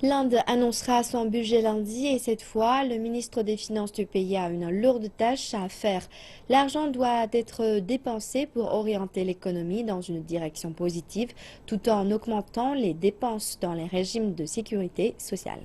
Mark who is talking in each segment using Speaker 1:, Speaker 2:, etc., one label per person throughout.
Speaker 1: L'Inde annoncera son budget lundi et cette fois, le ministre des Finances du pays a une lourde tâche à faire. L'argent doit être dépensé pour orienter l'économie dans une direction positive tout en augmentant les dépenses dans les régimes de sécurité sociale.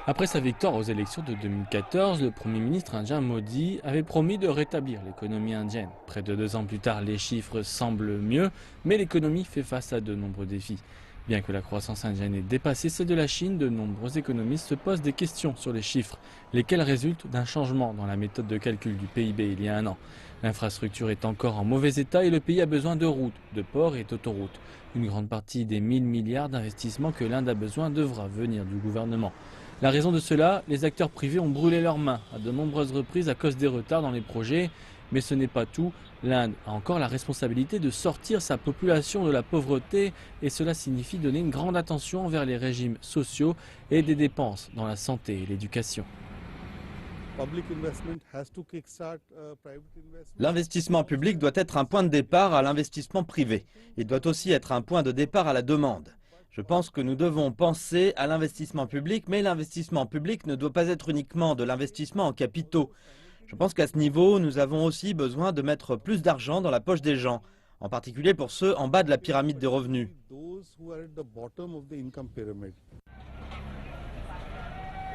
Speaker 2: Après sa victoire aux élections de 2014, le Premier ministre indien Modi avait promis de rétablir l'économie indienne. Près de 2 ans plus tard, les chiffres semblent mieux, mais l'économie fait face à de nombreux défis. Bien que la croissance indienne ait dépassé celle de la Chine, de nombreux économistes se posent des questions sur les chiffres, lesquels résultent d'un changement dans la méthode de calcul du PIB il y a un an. L'infrastructure est encore en mauvais état et le pays a besoin de routes, de ports et d'autoroutes. Une grande partie des 1000 milliards d'investissements que l'Inde a besoin devra venir du gouvernement. La raison de cela, les acteurs privés ont brûlé leurs mains à de nombreuses reprises à cause des retards dans les projets. Mais ce n'est pas tout. L'Inde a encore la responsabilité de sortir sa population de la pauvreté et cela signifie donner une grande attention envers les régimes sociaux et des dépenses dans la santé et l'éducation.
Speaker 3: L'investissement public doit être un point de départ à l'investissement privé. Il doit aussi être un point de départ à la demande. Je pense que nous devons penser à l'investissement public, mais l'investissement public ne doit pas être uniquement de l'investissement en capitaux. Je pense qu'à ce niveau, nous avons aussi besoin de mettre plus d'argent dans la poche des gens, en particulier pour ceux en bas de la pyramide des revenus.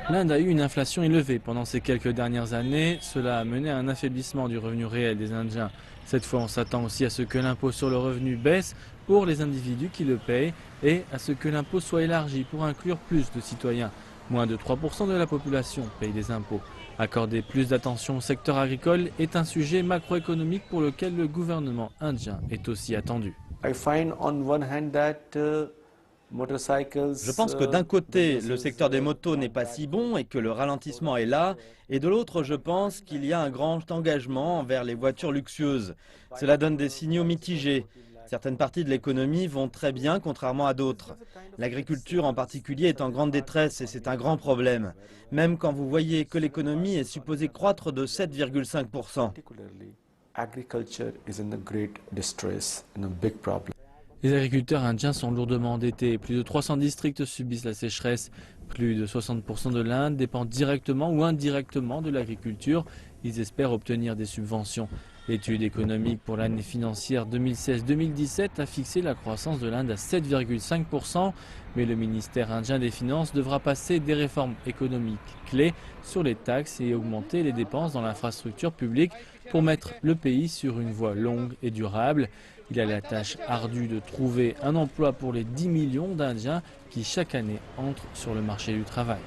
Speaker 2: L'Inde a eu une inflation élevée pendant ces quelques dernières années. Cela a mené à un affaiblissement du revenu réel des Indiens. Cette fois, on s'attend aussi à ce que l'impôt sur le revenu baisse pour les individus qui le payent et à ce que l'impôt soit élargi pour inclure plus de citoyens. Moins de 3% de la population paye des impôts. Accorder plus d'attention au secteur agricole est un sujet macroéconomique pour lequel le gouvernement indien est aussi attendu.
Speaker 3: Je pense que d'un côté, le secteur des motos n'est pas si bon et que le ralentissement est là, et de l'autre, je pense qu'il y a un grand engagement envers les voitures luxueuses. Cela donne des signaux mitigés. Certaines parties de l'économie vont très bien, contrairement à d'autres. L'agriculture en particulier est en grande détresse et c'est un grand problème. Même quand vous voyez que l'économie est supposée croître de 7,5%.
Speaker 2: Les agriculteurs indiens sont lourdement endettés. Plus de 300 districts subissent la sécheresse. Plus de 60% de l'Inde dépend directement ou indirectement de l'agriculture. Ils espèrent obtenir des subventions. L'étude économique pour l'année financière 2016-2017 a fixé la croissance de l'Inde à 7,5%. Mais le ministère indien des Finances devra passer des réformes économiques clés sur les taxes et augmenter les dépenses dans l'infrastructure publique pour mettre le pays sur une voie longue et durable. Il a la tâche ardue de trouver un emploi pour les 10 millions d'Indiens qui chaque année entrent sur le marché du travail.